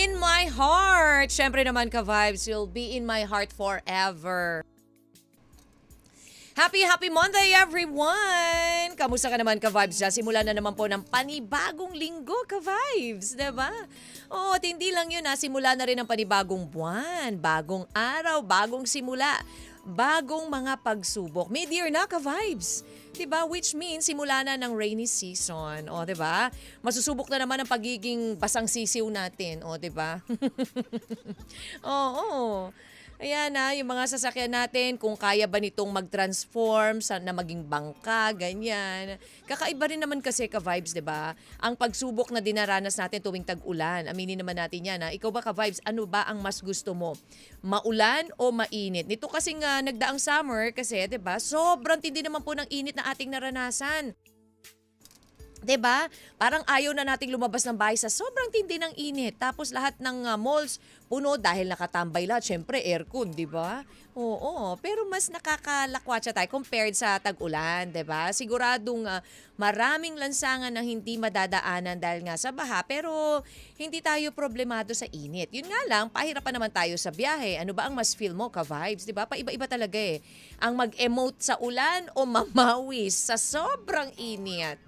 In my heart. Siyempre naman ka-vibes, you'll be in my heart forever. Happy Monday everyone! Kamusta ka naman ka-vibes dyan? Simula na naman po ng panibagong linggo ka-vibes, diba? Oo, at hindi lang yun simula na rin ang panibagong buwan, bagong araw, bagong simula, bagong mga pagsubok. Mid-year na ka-vibes. Diba? Which means simula na ng rainy season. O, diba? Masusubok na naman ang pagiging basang sisiw natin. O, diba? Oo. Ayan yung mga sasakyan natin, kung kaya ba nitong mag-transform na maging bangka, ganyan. Kakaiba rin naman kasi ka-vibes, di ba? Ang pagsubok na dinaranas natin tuwing tag-ulan. Aminin naman natin yan. Ikaw ba ka-vibes, ano ba ang mas gusto mo? Maulan o mainit? Nito kasi nga nagdaang summer kasi, di ba? Sobrang tindi naman po ng init na ating naranasan. 'Di ba? Parang ayaw na nating lumabas ng bahay sa sobrang tindi ng init. Tapos lahat ng malls puno dahil nakatambay lahat. Syempre aircon, 'di ba? Oo, pero mas nakakalakwatsa tayo compared sa tag-ulan, 'di ba? Siguradong maraming lansangan na hindi madadaanan dahil nga sa baha, pero hindi tayo problemado sa init. Yun nga lang, pahirapan naman tayo sa biyahe. Ano ba ang mas feel mo ka-vibes, 'di ba? Paiba-iba talaga ang mag-emote sa ulan o mamawis sa sobrang init.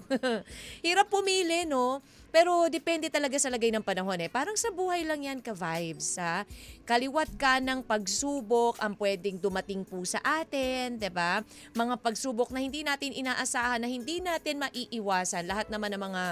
Hirap pumili, no? Pero depende talaga sa lagay ng panahon Parang sa buhay lang yan ka-vibes, ha? Kaliwat ka ng pagsubok ang pwedeng dumating po sa atin, 'di ba? Mga pagsubok na hindi natin inaasahan, na hindi natin maiiwasan. Lahat naman ng mga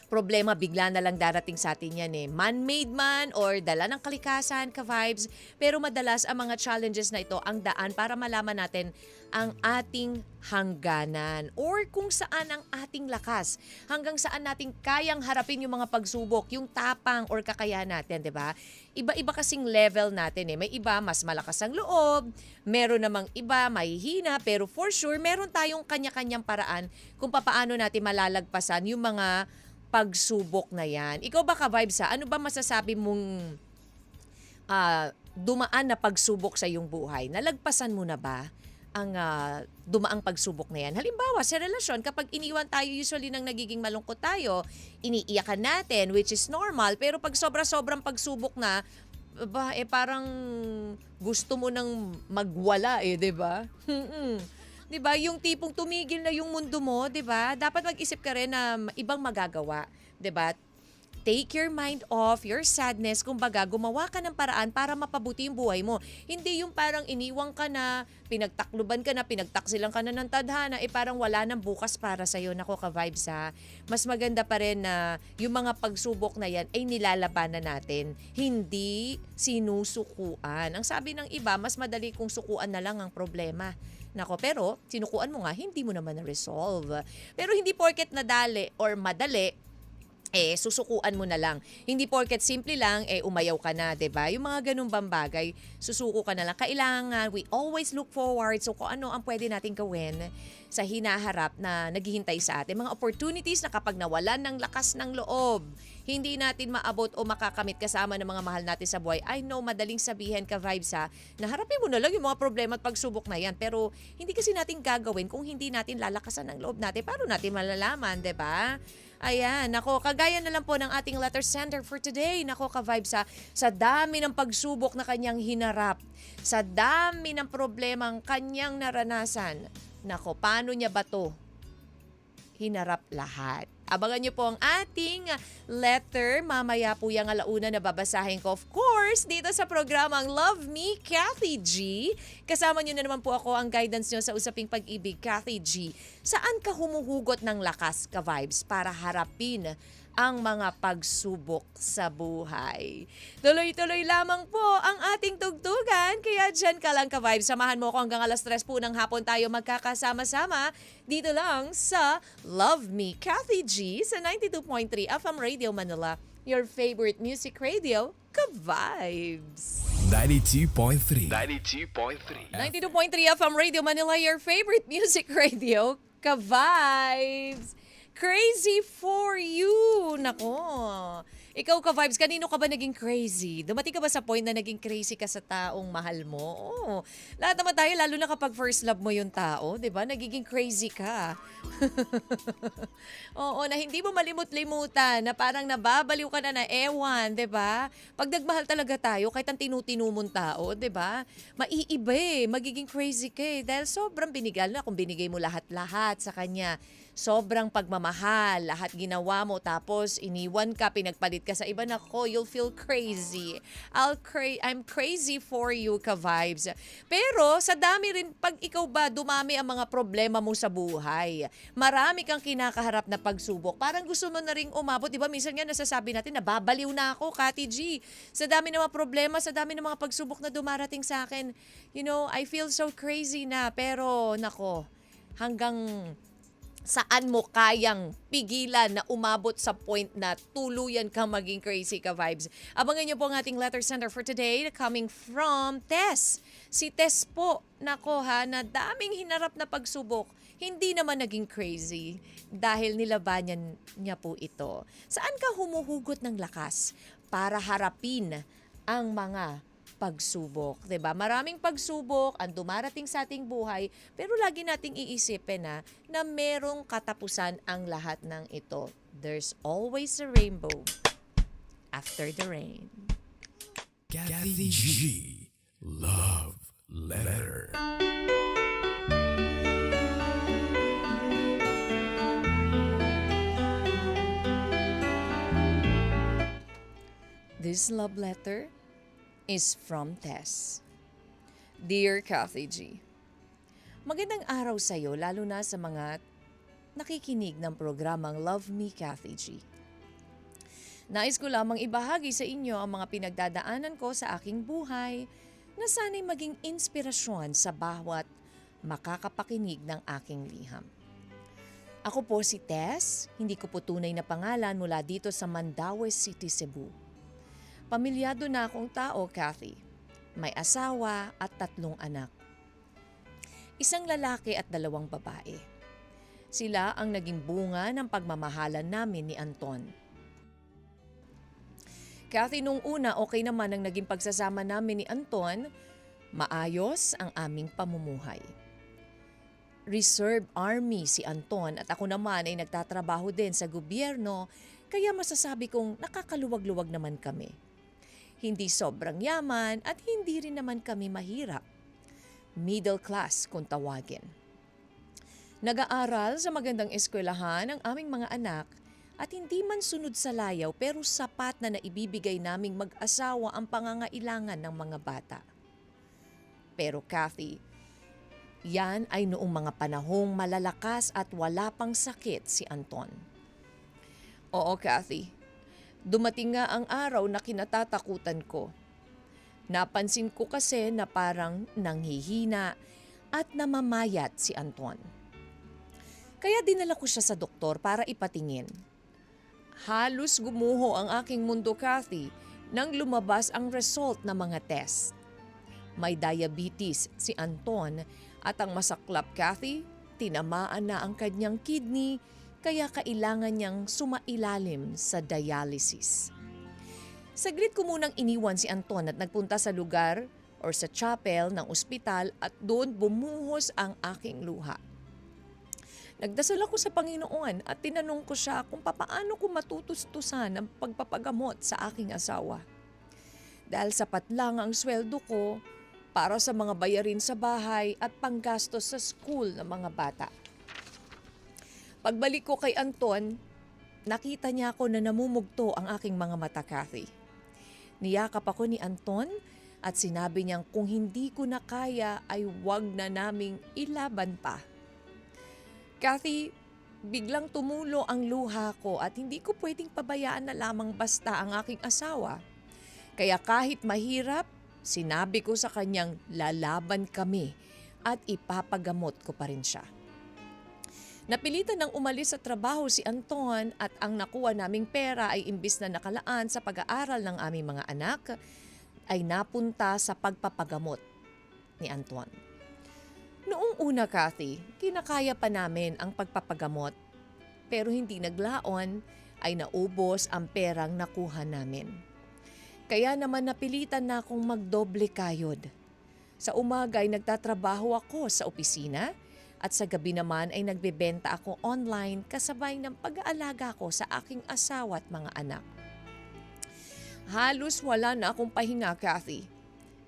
problema bigla na lang darating sa atin yan Man-made man or dala ng kalikasan ka-vibes. Pero madalas ang mga challenges na ito ang daan para malaman natin ang ating hangganan or kung saan ang ating lakas. Hanggang saan natin kayang harapin yung mga pagsubok, yung tapang or kakayahan natin, di ba? Iba-iba kasing level natin May iba mas malakas ang loob, meron namang iba mahihina, pero for sure meron tayong kanya-kanyang paraan kung paano natin malalagpasan yung mga pagsubok na yan. Ikaw ba ka-vibes ano ba masasabi mong dumaan na pagsubok sa iyong buhay? Nalagpasan mo na ba ang dumaang pagsubok na yan? Halimbawa, sa relasyon, kapag iniwan tayo, usually nang nagiging malungkot tayo, iniiyakan natin, which is normal, pero pag sobra-sobrang pagsubok na, parang gusto mo nang magwala di ba? 'Di ba? Yung tipong tumigil na yung mundo mo, 'di ba? Dapat mag-isip ka rin na ibang magagawa, 'di ba? Take your mind off your sadness, kumbaga gumawa ka ng paraan para mapabuti yung buhay mo. Hindi yung parang iniwang ka na, pinagtakluban ka na, pinagtaksilan ka na ng tadhana, parang wala nang bukas para sa'yo. Nako ka-vibes Mas maganda pa rin na yung mga pagsubok na yan ay nilalabanan natin, hindi sinusukuan. Ang sabi ng iba, mas madali kung sukuan na lang ang problema. Nako, pero sinukuan mo nga, hindi mo naman na-resolve. Pero hindi porket nadali or madali, susukuan mo na lang. Hindi porket simple lang, umayaw ka na, 'di ba? Yung mga ganung bambagay, susuko ka na lang. Kailangan, we always look forward. So, kung ano ang pwede nating gawin sa hinaharap na naghihintay sa atin. Mga opportunities na kapag nawalan ng lakas ng loob, hindi natin maabot o makakamit kasama ng mga mahal natin sa buhay. I know, madaling sabihin ka-vibes na harapin mo na lang yung mga problema at pagsubok na yan. Pero hindi kasi natin gagawin kung hindi natin lalakasan ang loob natin. Paano natin malalaman, 'di ba? Ayan, nako, kagaya na lang po ng ating letter sender for today. Nako, ka-vibes sa dami ng pagsubok na kanyang hinarap, sa dami ng problema ang kanyang naranasan, nako, paano niya ba to hinarap lahat? Abangan niyo po ang ating letter. Mamaya po yung alauna na babasahin ko. Of course, dito sa programang Love Me, Kathy G. Kasama niyo na naman po ako, ang guidance niyo sa Usaping Pag-ibig, Kathy G. Saan ka humuhugot ng lakas, ka-vibes, para harapin ang mga pagsubok sa buhay? Tuloy-tuloy lamang po ang ating tugtugan. Kaya dyan ka lang ka-vibes. Samahan mo ko hanggang alas 3 po ng hapon tayo magkakasama-sama dito lang sa Love Me, Kathy G sa 92.3 FM Radio Manila. Your favorite music radio, ka-vibes. 92.3 92.3 FM Radio Manila, your favorite music radio, ka-vibes. Crazy for you. Nako. Ikaw ka vibes, kanino ka ba naging crazy? Dumating ka ba sa point na naging crazy ka sa taong mahal mo? Oo. Lahat naman tayo, lalo na kapag first love mo yung tao, 'di ba? Nagiging crazy ka. Oo, na hindi mo malimot-limutan, na parang nababaliw ka na ewan, 'di ba? Pag nagmahal talaga tayo, kahit ang tinutinu mong tao, 'di ba? Maiiba magiging crazy ka dahil sobrang binigay na kung binigay mo lahat-lahat sa kanya. Sobrang pagmamahal, lahat ginawa mo tapos iniwan ka, pinagpalit ka sa iba, nako, you'll feel crazy. I'm crazy for you ka vibes. Pero sa dami rin, pag ikaw ba dumami ang mga problema mo sa buhay, marami kang kinakaharap na pagsubok, parang gusto mo na ring umabot, di ba? Minsan nga nasasabi natin, nababaliw na ako, Kati G. Sa dami ng mga problema, sa dami ng mga pagsubok na dumarating sa akin, I feel so crazy na. Pero nako, hanggang saan mo kayang pigilan na umabot sa point na tuluyan kang maging crazy ka vibes. Abangan niyo po ang ating letter sender for today coming from Tess. Si Tess po, nako na daming hinarap na pagsubok. Hindi naman naging crazy dahil nilabanan niya po ito. Saan ka humuhugot ng lakas para harapin ang mga pagsubok, 'di ba? Maraming pagsubok ang dumarating sa ating buhay, pero lagi nating iisipin na merong katapusan ang lahat ng ito. There's always a rainbow after the rain. Kathy G. Love Letter. This love letter is from Tess. Dear Kathy G, magandang araw sa iyo lalo na sa mga nakikinig ng programang Love Me Kathy G. Nais ko lamang ibahagi sa inyo ang mga pinagdadaanan ko sa aking buhay na sana'y maging inspirasyon sa bawat makakapakinig ng aking liham. Ako po si Tess, hindi ko po tunay na pangalan mula dito sa Mandaue City, Cebu. Pamilyado na akong tao, Kathy. May asawa at 3 anak. 1 lalaki at 2 babae. Sila ang naging bunga ng pagmamahalan namin ni Anton. Kathy, nung una okay naman ang naging pagsasama namin ni Anton, maayos ang aming pamumuhay. Reserve Army si Anton at ako naman ay nagtatrabaho din sa gobyerno, kaya masasabi kong nakakaluwag-luwag naman kami. Hindi sobrang yaman at hindi rin naman kami mahirap. Middle class kung tawagin. Nag-aaral sa magandang eskwelahan ang aming mga anak at hindi man sunod sa layaw pero sapat na naibibigay naming mag-asawa ang pangangailangan ng mga bata. Pero Kathy, yan ay noong mga panahong malalakas at wala pang sakit si Anton. Oo, Kathy. Dumating nga ang araw na kinatatakutan ko. Napansin ko kasi na parang nanghihina at namamayat si Anton. Kaya dinala ko siya sa doktor para ipatingin. Halos gumuho ang aking mundo, Kathy, nang lumabas ang result ng mga test. May diabetes si Anton at ang masaklap, Kathy, tinamaan na ang kanyang kidney kaya kailangan niyang sumailalim sa dialysis. Saglit ko munang iniwan si Anton at nagpunta sa lugar or sa chapel ng ospital at doon bumuhos ang aking luha. Nagdasal ako sa Panginoon at tinanong ko siya kung papaano ko matutustusan ang pagpapagamot sa aking asawa. Dahil sapat lang ang sweldo ko para sa mga bayarin sa bahay at panggastos sa school ng mga bata. Pagbalik ko kay Anton, nakita niya ako na namumugto ang aking mga mata, Kathy. Niyakap ako ni Anton at sinabi niyang kung hindi ko na kaya ay wag na naming ilaban pa. Kathy, biglang tumulo ang luha ko at hindi ko pwedeng pabayaan na lamang basta ang aking asawa. Kaya kahit mahirap, sinabi ko sa kanyang lalaban kami at ipapagamot ko pa rin siya. Napilitan ng umalis sa trabaho si Anton at ang nakuha naming pera ay imbis na nakalaan sa pag-aaral ng aming mga anak, ay napunta sa pagpapagamot ni Anton. Noong una, Kathy, kinakaya pa namin ang pagpapagamot pero hindi naglaon ay naubos ang perang nakuha namin. Kaya naman napilitan na akong magdoble kayod. Sa umaga ay nagtatrabaho ako sa opisina at sa gabi naman ay nagbebenta ako online kasabay ng pag-aalaga ko sa aking asawa at mga anak. Halos wala na akong pahinga, Kathy.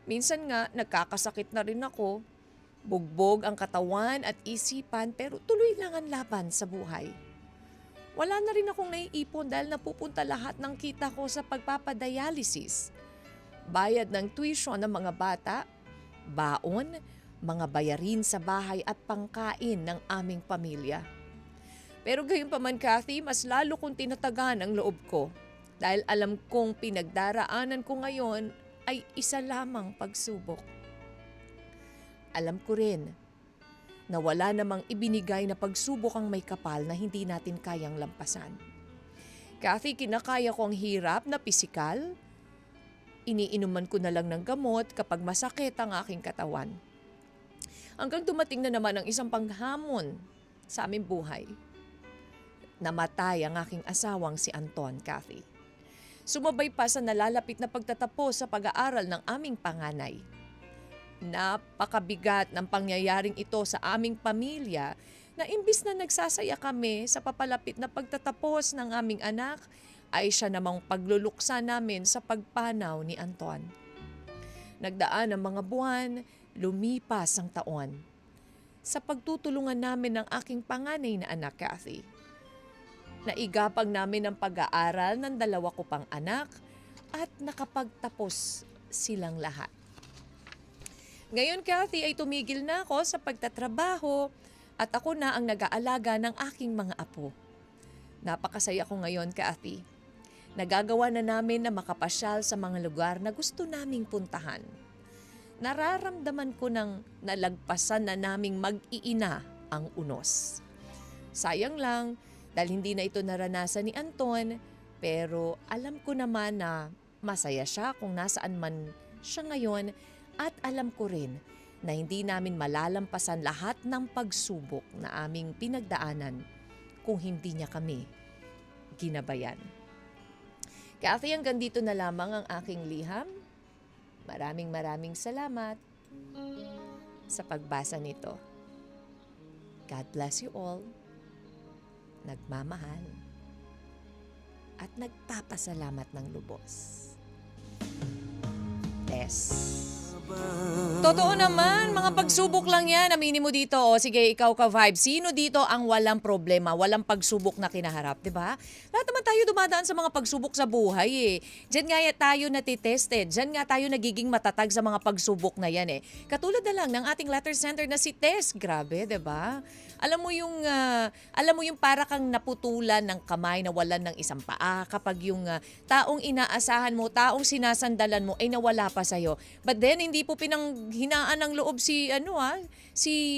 Minsan nga nagkakasakit na rin ako. Bugbog ang katawan at isipan pero tuloy lang ang laban sa buhay. Wala na rin akong naiipon dahil napupunta lahat ng kita ko sa pagpapadialysis. Bayad ng tuition ng mga bata, baon, mga bayarin sa bahay at pangkain ng aming pamilya. Pero gayon pa man, Kathy, mas lalo kong tinatagan ang loob ko dahil alam kong pinagdaraanan ko ngayon ay isa lamang pagsubok. Alam ko rin na wala namang ibinigay na pagsubok ang may kapal na hindi natin kayang lampasan. Kathy, kinakaya ko ang hirap na pisikal. Iniinuman ko na lang ng gamot kapag masakit ang aking katawan. Hanggang dumating na naman ang isang panghamon sa aming buhay. Namatay ang aking asawang si Anton, Kathy. Sumabay pa sa nalalapit na pagtatapos sa pag-aaral ng aming panganay. Napakabigat ng pangyayaring ito sa aming pamilya na imbis na nagsasaya kami sa papalapit na pagtatapos ng aming anak, ay siya namang pagluluksa namin sa pagpanaw ni Anton. Nagdaan ang mga buwan, lumipas ang taon. Sa pagtutulungan namin ng aking panganay na anak, Kathy. Naigapag namin ang pag-aaral ng 2 ko pang anak at nakapagtapos silang lahat. Ngayon, Kathy, ay tumigil na ako sa pagtatrabaho at ako na ang nag-aalaga ng aking mga apo. Napakasaya ko ngayon, Kathy. Nagagawa na namin na makapasyal sa mga lugar na gusto naming puntahan. Nararamdaman ko nang nalagpasan na naming mag-iina ang unos. Sayang lang dahil hindi na ito naranasan ni Anton, pero alam ko naman na masaya siya kung nasaan man siya ngayon. At alam ko rin na hindi namin malalampasan lahat ng pagsubok na aming pinagdaanan kung hindi niya kami ginabayan. Kathy, hanggang dito na lamang ang aking liham. Maraming salamat sa pagbasa nito. God bless you all. Nagmamahal at nagpapasalamat ng lubos. Tess. Totoo naman, mga pagsubok lang yan. Aminin mo dito, sige, ikaw ka-vibe. Sino dito ang walang problema, walang pagsubok na kinaharap, di ba? Lahat naman tayo dumadaan sa mga pagsubok sa buhay eh. Diyan nga tayo natitested. Diyan nga tayo nagiging matatag sa mga pagsubok na yan eh. Katulad na lang ng ating letter sender na si Tess. Grabe, di ba? Alam mo yung para kang naputulan ng kamay, nawalan ng isang paa kapag yung taong inaasahan mo, taong sinasandalan mo ay nawala pa sa'yo. But then hindi po pinanghinaan ng loob si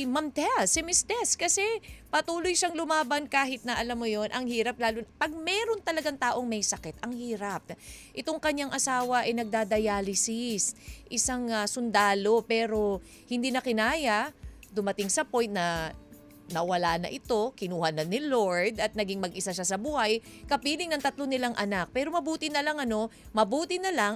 Ma'am Tess, si Miss Tess kasi patuloy siyang lumaban kahit na alam mo yon, ang hirap lalo pag meron talagang taong may sakit, ang hirap. Itong kanyang asawa ay nagdadialysis, isang sundalo pero hindi na kinaya, dumating sa point na nawala na ito, kinuha na ni Lord at naging mag-isa siya sa buhay, kapiling ng 3 nilang anak. Pero mabuti na lang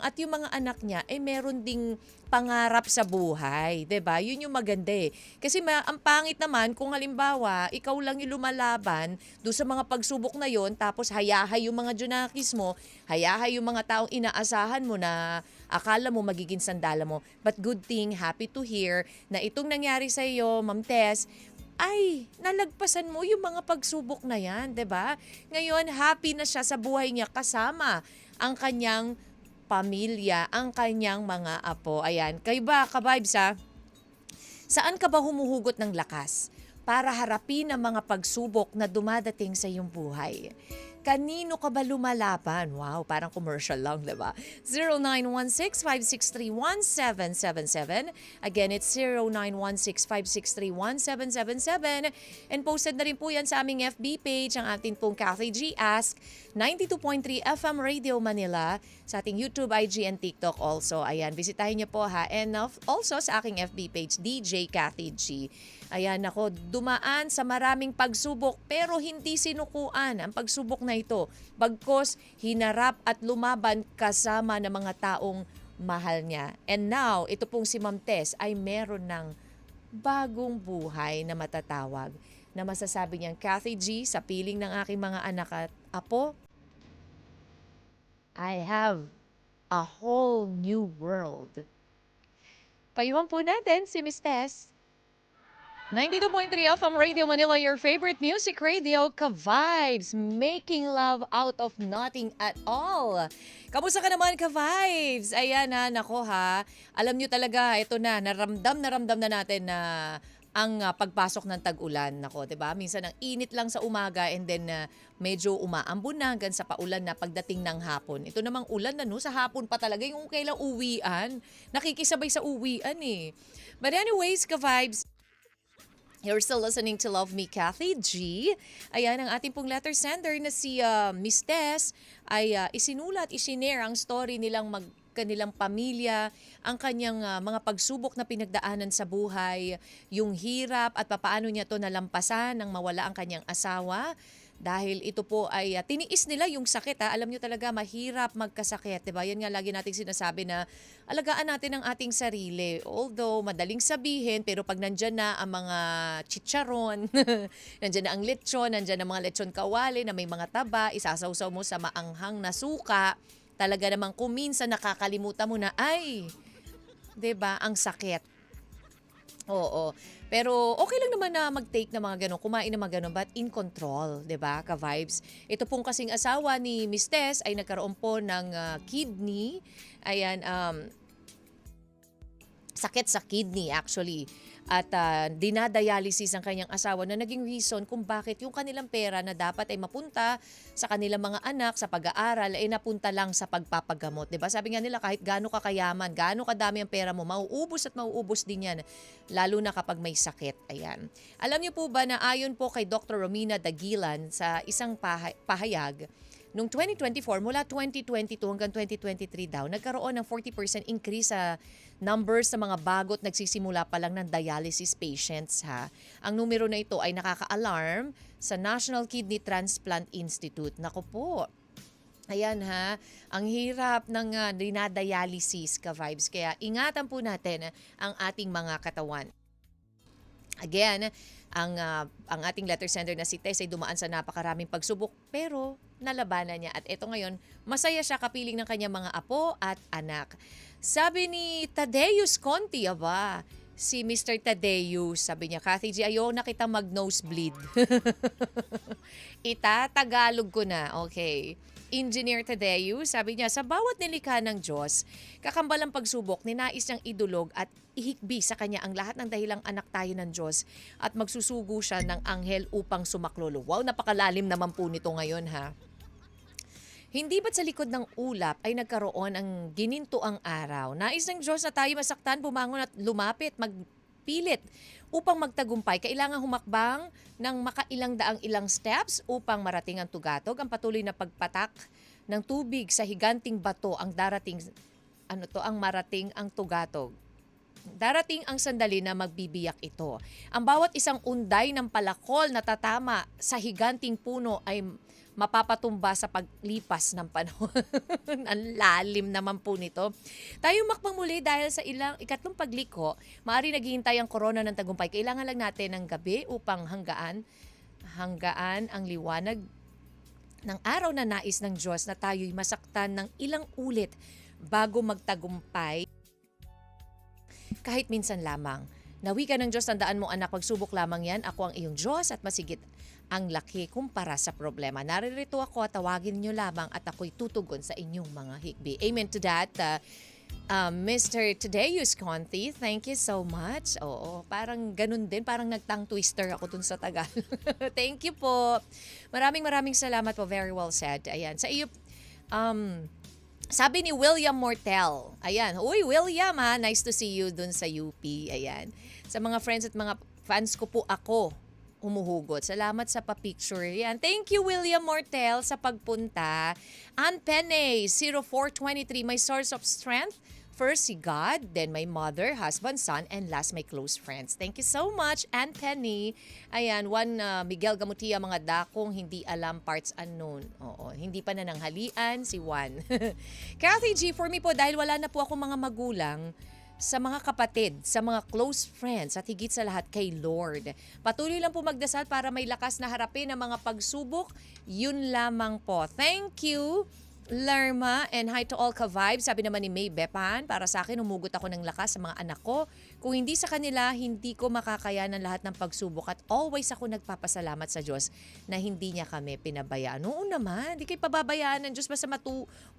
at yung mga anak niya ay meron ding pangarap sa buhay, 'di ba? Yun yung maganda eh. Kasi ang pangit naman kung halimbawa ikaw lang yung lumalaban do sa mga pagsubok na yon, tapos hayahay yung mga junakis mo, hayahay yung mga taong inaasahan mo na akala mo magiging sandala mo. But good thing, happy to hear na itong nangyari sa iyo, Ma'am Tess, ay nalagpasan mo yung mga pagsubok na yan, 'di ba? Ngayon, happy na siya sa buhay niya kasama ang kanyang pamilya, ang kanyang mga apo. Ayan, kayo ba, ka-vibes ha? Saan ka ba humuhugot ng lakas para harapin ang mga pagsubok na dumadating sa iyong buhay? Kanino ka ba lumalaban? Wow, parang commercial lang, diba? 0916-563-1777. Again, it's 0916-563-1777. And posted na rin po yan sa aming FB page, ang ating pong Kathy G Ask, 92.3 FM Radio Manila, sa ating YouTube, IG, and TikTok also. Ayan, bisitahin niyo po ha. And also sa aking FB page, DJ Kathy G. Ayan, ako, dumaan sa maraming pagsubok pero hindi sinukuan ang pagsubok na ito. Bagkos hinarap at lumaban kasama ng mga taong mahal niya. And now, ito pong si Ma'am Tess ay meron ng bagong buhay na matatawag na masasabi niyang, Kathy G, sa piling ng aking mga anak at apo, I have a whole new world. Payuhan po natin si Miss Tess. 92.3 FM Radio Manila, your favorite music radio, Ka-Vibes, making love out of nothing at all. Kamusta ka naman, Ka-Vibes? Ayan ha, nako ha. Alam nyo talaga, ito na, naramdam na natin na ang pagpasok ng tag-ulan. Nako, 'di ba? Minsan ang init lang sa umaga and then medyo umaambon na hanggang sa paulan na pagdating ng hapon. Ito namang ulan na no, sa hapon pa talaga yung kailang uwian. Nakikisabay sa uwian eh. But anyways, Ka-Vibes, you're still listening to Love Me, Kathy G. Ayan, ang ating pong letter sender na si Miss Tess ay isinare ang story nilang kanilang pamilya, ang kanyang mga pagsubok na pinagdaanan sa buhay, yung hirap at papaano niya to nalampasan nang mawala ang kanyang asawa. Dahil ito po ay tiniis nila yung sakit. Alam nyo talaga, mahirap magkasakit. Diba? Yan nga lagi nating sinasabi na alagaan natin ang ating sarili. Although madaling sabihin, pero pag nandyan na ang mga chicharon, nandyan na ang lechon, nandyan na mga lechon kawali na may mga taba, isasawsaw mo sa maanghang na suka, talaga namang kuminsan nakakalimutan mo na, ay, 'di ba, ang sakit. Oo. Pero okay lang naman na mag-take ng mga gano'n, kumain ng mga gano'n, but in control, 'di ba, Ka-Vibes? Ito pong kasing asawa ni Miss Tess ay nagkaroon po ng kidney. Ayan, sakit sa kidney actually. At dinadialysis ang kanyang asawa na naging reason kung bakit yung kanilang pera na dapat ay mapunta sa kanilang mga anak sa pag-aaral ay napunta lang sa pagpapagamot. Diba? Sabi nga nila kahit gaano ka kayaman, gaano kadami ang pera mo, mauubos at mauubos din yan. Lalo na kapag may sakit. Ayan. Alam niyo po ba na ayon po kay Dr. Romina Dagilan sa isang pahayag, noong 2024, mula 2022 hanggang 2023 daw, nagkaroon ng 40% increase sa numbers sa mga bagot nagsisimula pa lang ng dialysis patients ha. Ang numero na ito ay nakaka-alarm sa National Kidney Transplant Institute. Naku po. Ayan ha, ang hirap ng dinadialysis, Ka-Vibes. Kaya ingatan po natin ang ating mga katawan. Again, ang ating letter sender na si Tess ay dumaan sa napakaraming pagsubok pero nalabanan niya. At ito ngayon, masaya siya kapiling ng kanyang mga apo at anak. Sabi ni Tadeus Conti, aba, si Mr. Tadeus, sabi niya, Kathy G, ayaw na kita mag-nosebleed. Itatagalog ko na, okay. Engineer Tadeus, sabi niya, sa bawat nilikha ng Diyos, kakambalang pagsubok, ninais niyang idulog at ihikbi sa kanya ang lahat ng dahilang anak tayo ng Diyos at magsusugo siya ng anghel upang sumaklolo. Wow, napakalalim naman po nito ngayon ha. Hindi ba't sa likod ng ulap ay nagkaroon ang gininto ang araw? Nais ng Diyos na tayo masaktan, bumangon at lumapit, magpilit upang magtagumpay. Kailangan humakbang ng makailang daang ilang steps upang marating ang tugatog. Ang patuloy na pagpatak ng tubig sa higanting bato ang darating, ang marating ang tugatog. Darating ang sandali na magbibiyak ito. Ang bawat isang unday ng palakol na tatama sa higanting puno ay mapapatumba sa paglipas ng panahon. Ang lalim naman po nito. Tayo makbang muli dahil sa ikatlong pagliko, maaari naghihintay ang korona ng tagumpay. Kailangan lang natin ng gabi upang hanggaan ang liwanag ng araw na nais ng Diyos na tayo'y masaktan ng ilang ulit bago magtagumpay. Kahit minsan lamang. Nawi ka ng Diyos, tandaan mo anak, pagsubok lamang yan. Ako ang iyong Diyos at masigit ang laki kumpara sa problema. Naririto ako at tawagin nyo lamang at ako'y tutugon sa inyong mga hikbi. Amen to that. Mr. Tadeus Conti, thank you so much. Oo, parang ganun din. Parang nagtang twister ako dun sa Tagal. Thank you po. Maraming salamat po. Very well said. Ayan. Sa iyo, sabi ni William Mortel. Ayan. Uy, William ha. Nice to see you dun sa UP. Ayan. Sa mga friends at mga fans ko po ako humuhugot. Salamat sa pa-picture. Yan. Thank you, William Mortel, sa pagpunta. Ann Penne, 0423, my source of strength First, si God, then my mother, husband, son, and last, my close friends. Thank you so much, Ann Penny. Ayan, Juan Miguel Gamutia, mga dakong hindi alam, parts unknown. Oo, hindi pa nananghalian, si Juan. Kathy G, for me po, dahil wala na po ako mga magulang, sa mga kapatid, sa mga close friends, at higit sa lahat kay Lord. Patuloy lang po magdasal para may lakas na harapin ang mga pagsubok. Yun lamang po. Thank you, Lerma, and hi to all ka-vibes. Sabi naman ni May Bepan, para sa akin, humugot ako ng lakas sa mga anak ko. Kung hindi sa kanila, hindi ko makakayanan lahat ng pagsubok at always ako nagpapasalamat sa Diyos na hindi niya kami pinabayaan. Oo naman, hindi kayo pababayaan ng Diyos. Basta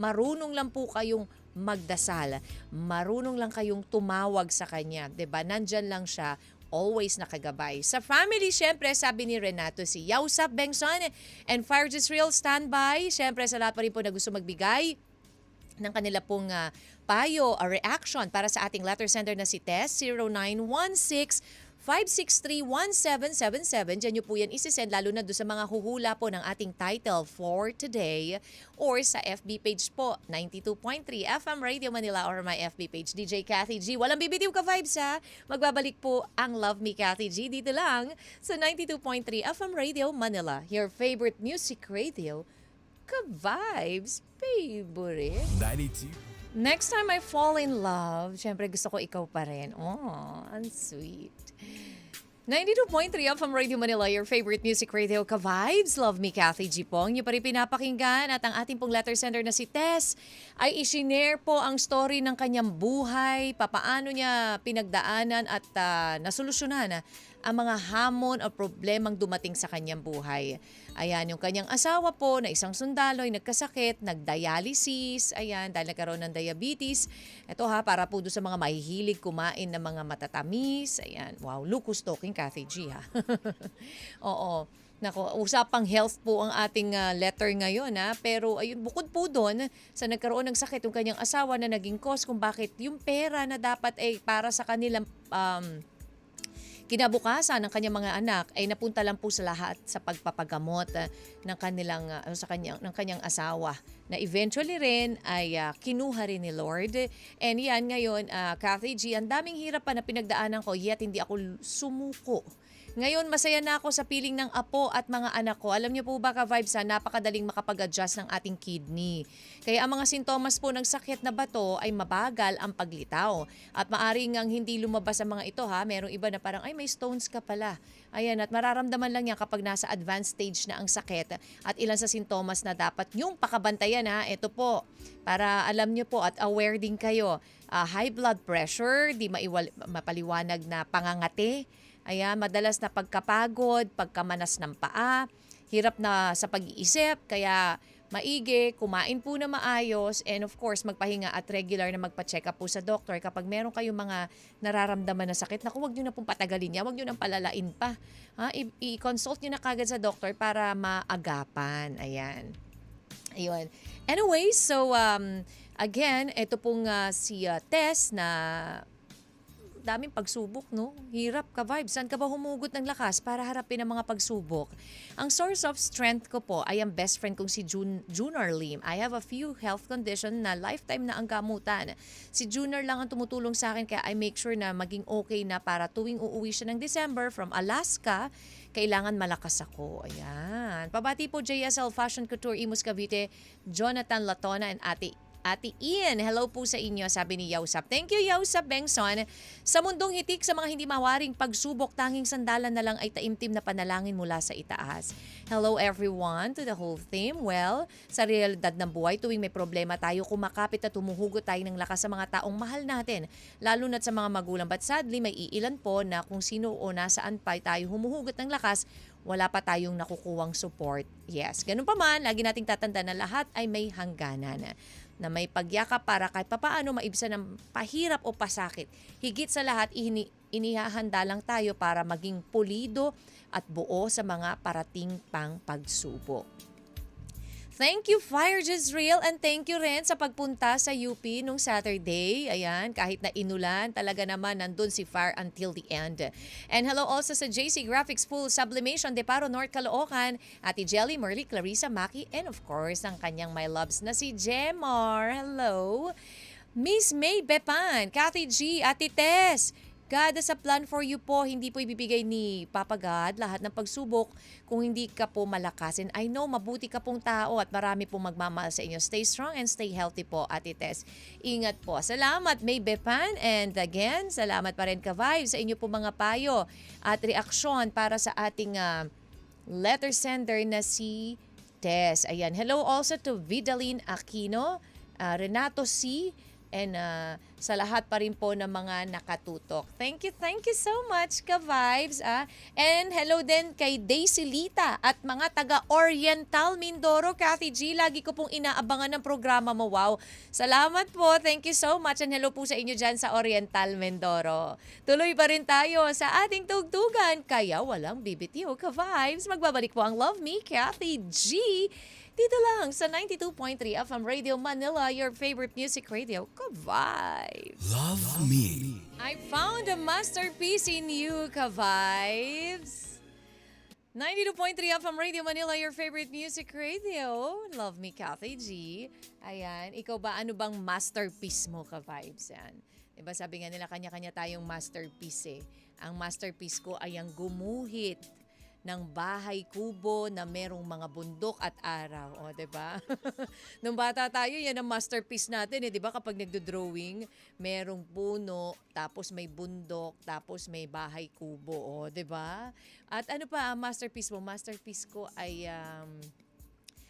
marunong lang po kayong magdasal. Marunong lang kayong tumawag sa Kanya. 'Di ba? Nandyan lang siya, always nakagabay. Sa family, syempre, sabi ni Renato, si Yausap Bengson and Fire Real standby. Syempre, sa lahat pa rin po na gusto magbigay ng kanila pong payo, a reaction para sa ating letter sender na si Tess, 0916-563-1777. Diyan nyo po yan isisend, lalo na doon sa mga huhula po ng ating title for today or sa FB page po, 92.3 FM Radio Manila or my FB page, DJ Kathy G. Walang bibitiw ka vibes ha. Magbabalik po ang Love Me Kathy G dito lang sa 92.3 FM Radio Manila. Your favorite music radio, ka-vibes, favorite. 92. Next time I fall in love, syempre gusto ko ikaw pa rin. Oh, ang sweet. 92.3 FM Radio Manila, your favorite music radio ka-vibes. Love Me, Kathy G. Pong. Niyo pa rin pinapakinggan at ang ating pong letter sender na si Tess ay isinare po ang story ng kanyang buhay, papaano niya pinagdaanan at nasolusyonan ang mga hamon o problemang dumating sa kanyang buhay. Ayan, yung kanyang asawa po na isang sundalo ay nagkasakit, nagdialysis, ayan, dahil nagkaroon ng diabetes. Ito ha, para po doon sa mga mahihilig kumain ng mga matatamis. Ayan, wow, lupus talking Kathy G ha. Oo. Nako, usapang health po ang ating letter ngayon ha. Pero ayun, bukod po doon sa nagkaroon ng sakit yung kanyang asawa na naging cause kung bakit yung pera na dapat ay para sa kanilang kinabukasan ng kanyang mga anak ay napunta lang po sa lahat sa pagpapagamot ng kanyang asawa na eventually rin ay kinuha rin ni Lord. And yan ngayon, Kathy G, ang daming hirap pa na pinagdaanan ko yet hindi ako sumuko. Ngayon, masaya na ako sa piling ng apo at mga anak ko. Alam niyo po ba ka-vibes napakadaling makapag-adjust ng ating kidney. Kaya ang mga sintomas po ng sakit na bato ay mabagal ang paglitaw. At maaring ang hindi lumabas ang mga ito ha. Merong iba na parang, ay may stones ka pala. Ayan, at mararamdaman lang yan kapag nasa advanced stage na ang sakit. At ilan sa sintomas na dapat yung pakabantayan ha. Ito po, para alam niyo po at aware din kayo. High blood pressure, di mapaliwanag na pangangati. Ayan, madalas na pagkapagod, pagkamanas ng paa, hirap na sa pag-iisip, kaya maigi, kumain po na maayos, and of course, magpahinga at regular na magpa-check up po sa doktor. Kapag meron kayong mga nararamdaman na sakit, naku, wag nyo na pong patagalin niya, wag nyo nang palalain pa. I-consult nyo na kagad sa doktor para maagapan. Ayan. Ayun. Anyway, so again, ito pong si Tess na daming pagsubok, no? Hirap ka vibes. Saan ka ba humugot ng lakas para harapin ang mga pagsubok? Ang source of strength ko po ay ang best friend kong si Junar Lim. I have a few health condition na lifetime na ang gamutan. Si Junar lang ang tumutulong sa akin kaya I make sure na maging okay na para tuwing uuwi siya ng December from Alaska, kailangan malakas ako. Ayan. Pabati po JSL Fashion Couture, Imus Cavite, Jonathan Latona, and Ate Ian, hello po sa inyo, sabi ni Yausap. Thank you, Yausap Bengson. Sa mundong hitik, sa mga hindi mawaring pagsubok, tanging sandalan na lang ay taimtim na panalangin mula sa itaas. Hello everyone to the whole team. Well, sa realidad ng buhay, tuwing may problema tayo, kumakapit at humuhugot tayo ng lakas sa mga taong mahal natin, lalo na sa mga magulang. But sadly, may iilan po na kung sino o nasaan pa tayo humuhugot ng lakas, wala pa tayong nakukuwang support. Yes, ganun pa man, lagi nating tatanda na lahat ay may hangganan, na may pagyakap para kahit papaano maibsan ng pahirap o pasakit. Higit sa lahat, inihahanda lang tayo para maging pulido at buo sa mga parating pang pagsubok. Thank you, Fire Real, and thank you rin sa pagpunta sa UP nung Saturday. Ayan, kahit na inulan, talaga naman nandun si Fire until the end. And hello also sa JC Graphics Full Sublimation, Deparo, North Caloocan, Ate Jelly, Merly, Clarissa, Maki, and of course, ang kanyang my loves na si Jemar. Hello! Miss May Bepan, Kathy G, Ate Tess, God has a plan for you po. Hindi po ibibigay ni Papa God lahat ng pagsubok kung hindi ka po malakas. And I know, mabuti ka pong tao at marami pong magmamahal sa inyo. Stay strong and stay healthy po, Ate Tess. Ingat po. Salamat, May Bepan. And again, salamat pa rin ka-Vibe sa inyo po mga payo at reaksyon para sa ating letter sender na si Tess. Ayan. Hello also to Vidalin Aquino, Renato C., and sa lahat pa rin po ng mga nakatutok. Thank you so much, ka-Vibes. And hello din kay Daisy Lita at mga taga-Oriental Mindoro. Kathy G, lagi ko pong inaabangan ng programa mo. Wow. Salamat po. Thank you so much. And hello po sa inyo dyan sa Oriental Mindoro. Tuloy pa rin tayo sa ating tugtugan. Kaya walang bibitiw, ka-Vibes. Magbabalik po ang Love Me, Kathy G. Dito lang sa 92.3 FM Radio Manila, your favorite music radio, ka-Vibes. Love me. I found a masterpiece in you, ka-Vibes. 92.3 FM Radio Manila, your favorite music radio. Love me, Kathy G. Ayan, ikaw ba, ano bang masterpiece mo, ka-Vibes? Yan. Diba sabi nga nila, kanya-kanya tayong masterpiece eh. Ang masterpiece ko ay ang gumuhit ng bahay kubo na merong mga bundok at araw. O, diba? Nung bata tayo, yan ang masterpiece natin. Eh, diba? Kapag nagdo-drawing, merong puno, tapos may bundok, tapos may bahay kubo. O, diba? At ano pa ang masterpiece mo? Masterpiece ko ay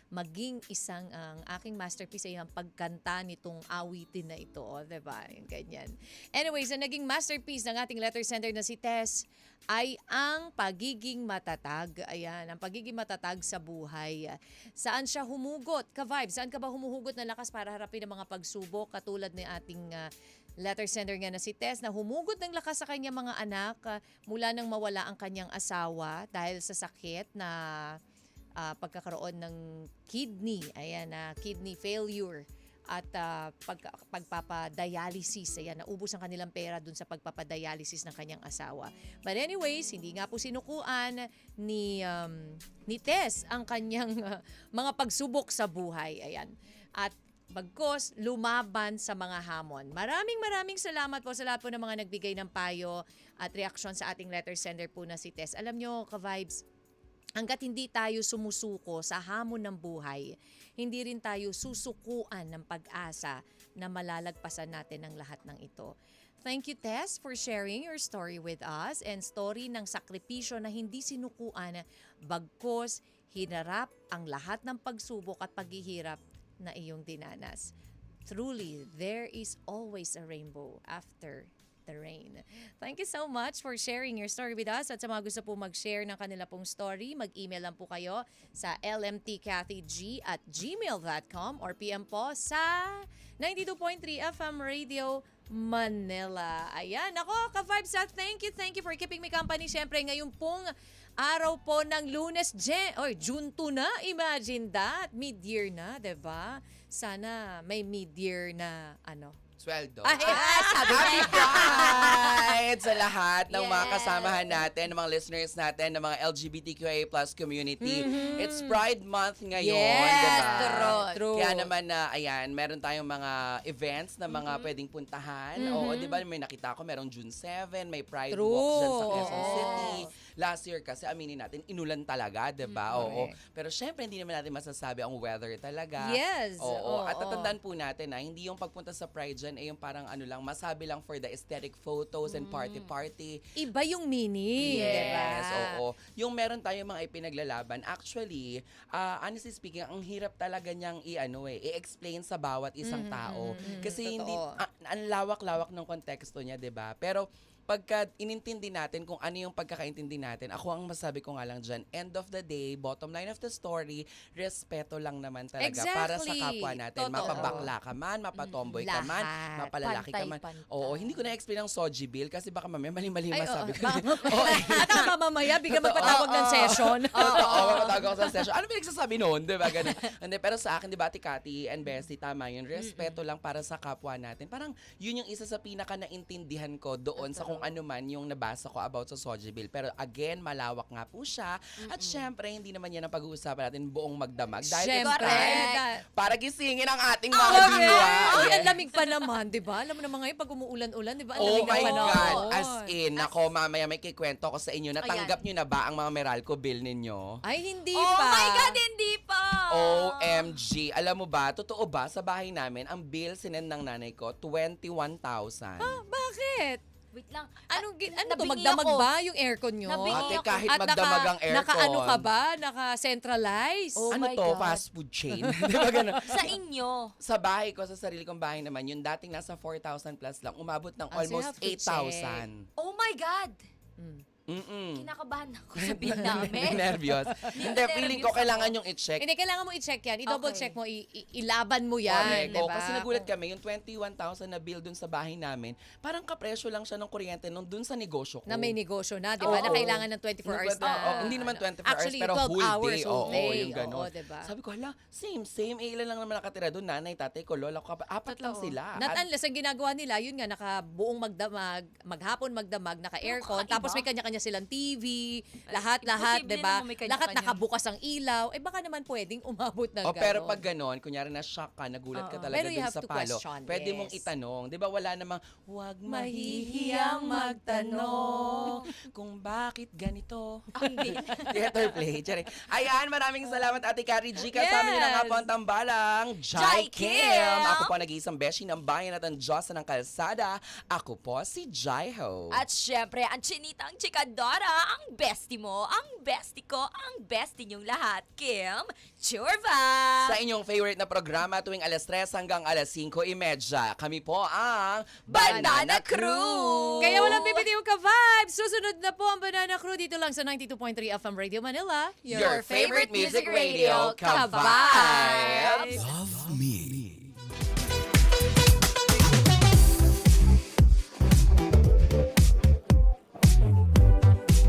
maging isang ang aking masterpiece ay ang pagkanta nitong awitin na ito. O, diba? Yung ganyan. Anyways, ang naging masterpiece ng ating letter sender na si Tess ay ang pagiging matatag. Ayan, ang pagiging matatag sa buhay. Saan siya humugot? Ka-Vibe, saan ka ba humuhugot ng lakas para harapin ang mga pagsubok? Katulad ng ating letter sender nga na si Tess na humugot ng lakas sa kanyang mga anak mula nang mawala ang kanyang asawa dahil sa sakit na pagkakaroon ng kidney. Ayan, kidney failure. At pagpapadialysis. Ayan, naubos ang kanilang pera dun sa pagpapadialysis ng kanyang asawa. But anyways, hindi nga po sinukuan ni Tess ang kanyang mga pagsubok sa buhay. Ayan. At bagkos, lumaban sa mga hamon. Maraming salamat po sa lahat po ng mga nagbigay ng payo at reaksyon sa ating letter sender po na si Tess. Alam nyo, ka-Vibes, hanggat hindi tayo sumusuko sa hamon ng buhay, hindi rin tayo susukuan ng pag-asa na malalagpasan natin ang lahat ng ito. Thank you, Tess, for sharing your story with us and story ng sakripisyo na hindi sinukuan, bagkos hinarap ang lahat ng pagsubok at paghihirap na iyong dinanas. Truly, there is always a rainbow after the rain. Thank you so much for sharing your story with us. At sa mga gusto po mag-share ng kanila pong story, mag-email lang po kayo sa lmtkathyg@gmail.com or PM po sa 92.3 FM Radio Manila. Ayan, ako, ka-Vibes, thank you for keeping me company. Siyempre, ngayon pong araw po ng Lunes, June 2 na, imagine that, mid-year na, diba? Sana may mid-year na, sweldo. Ay, sabi Happy ko. Pride sa lahat ng mga Yes. kasamahan natin, ng mga listeners natin, ng mga LGBTQIA+ community. It's Pride Month ngayon, Yes, diba? true. Kaya naman ayan, meron tayong mga events na mga pwedeng puntahan. Oo, di ba? May nakita ko, merong June 7, may Pride True. Walk dyan sa Quezon Oo. City. Last year kasi, aminin natin, inulan talaga, di ba? Oo. Correct. Pero syempre, hindi naman natin masasabi ang weather talaga. Yes. Oo. At Oo. tatandaan po natin na hindi yung pagpunta sa Pride dyan ay yung parang masabi lang for the aesthetic photos and party-party. Iba yung meaning, diba? Yes, oo. Yung meron tayong mga ipinaglalaban, actually, honestly speaking, ang hirap talaga niyang i-explain sa bawat isang tao. Kasi hindi, Totoo. ang lawak-lawak ng konteksto niya, 'di ba? Pero pagka inintindi natin kung ano yung pagkakaintindi natin, ako ang masabi ko nga lang dyan, end of the day, bottom line of the story, respeto lang naman talaga para sa Exactly. kapwa natin. Totoo. Mapabakla ka man, mapatomboy ka man, Lahat. mapalalaki ka man. Pantay-pantay. Oo, hindi ko na-explain ang Soji Bill kasi baka mamaya mali-mali Ay, masabi ko. baka- Oo, Tama, mamaya bigla magpatawag ng session. Totoo, mapatawag ako sa session. Ano pinagsasabi noon? Di ba? Ganun. Hindi, pero sa akin, di ba, Ate Cathy and Bestie, tama yun. Respeto lang para sa kapwa natin. Parang yun yung isa sa pinaka naintindihan ko doon sa kung ano man yung nabasa ko about sa Soji Bill. Pero again, malawak nga po siya. At syempre, hindi naman yan ang pag-uusapan natin buong magdamag. Dahil Syempre. para gisingin ang ating mga Okay. diwa. Ay, ang lamig pa naman, di ba? Alam mo naman ngayon, pag umuulan-ulan, di ba? Ang Oh lamig my ng panahon. God. As in, ako mamaya may kikwento ko sa inyo. Natanggap nyo na ba ang mga Meralco bill ninyo? Ay, hindi Oh pa. my God, hindi pa! OMG. Alam mo ba, totoo ba, sa bahay namin, ang bill sinend ng nanay ko, 21,000. Bakit? Wait lang. Ano to? Nabingi Magdamag ako. ba yung aircon nyo? Nabingi Ate, ako. kahit At magdamag ang aircon. Naka-ano ka ba? Naka-centralize? Oh Ano my to? God. Fast food chain? Di ba ganun? Sa inyo. Sa bahay ko, sa sarili kong bahay naman, yung dating nasa 4,000 plus lang, umabot ng Ah, so you almost have to 8,000. Oh my God! Kinakabahan ako sa bill namin. Nervyos. Hindi, feeling ko Nervyos kailangan ako. yung i-check. Hindi, kailangan mo i-check yan. I-double Okay. check mo. Ilaban mo yan. Correct. Diba? Oh, kasi nagulat kami, yung 21,000 na bill dun sa bahay namin, parang kapresyo lang siya ng kuryente nung dun sa negosyo ko. Na may negosyo na, di ba? Na Oo. kailangan ng 24 hours na. Hindi naman 24 Actually, hours, pero 12 whole hours, day. whole Oo, day. yung gano'n. Oo, diba? Sabi ko, hala, same. Ilan lang naman nakatira doon, nanay, tatay ko, lola ko, apat lang Totoo. sila. Not At- unless ang ginagawa nila, yun nga, nakabuong magdamag, maghapon magdamag, naka-aircon, kakaiba. tapos may kanya-kanya silang TV, lahat, imposible di ba? naman may kanya-kanya. Lahat nakabukas ang ilaw. Eh baka naman pwedeng umabot ng Pero ganon. pag ganon, kunyari na-shock ka, nagulat ka Oo. talaga Pero you dun have sa to palo, question, pwede yes. mong itanong. Di ba wala namang, huwag Mahihiyang mahihiyang magtanong kung bakit ganito. Theater play. Tsari. Ayan, maraming salamat Ate Carrie G. Kasama niyo na nga Yes. po ang tambalang Jai Jai Kim. Kim. Ako po nag-iisang beshi ng bayan at ang Diyosa ng kalsada. Ako po si Jai Ho. At syempre, ang chinitang chikadora, ang bestie mo, ang bestie ko, ang bestie niyong lahat, Kim Churva! Sa inyong favorite na programa tuwing alas 3 hanggang alas 5:30. Kami po ang Banana Crew! Kaya walang bibitiw ka vibes. Susunod na po ang Banana Crew dito lang sa 92.3 FM Radio Manila. Your favorite music radio, Ka-Vibes! Love me.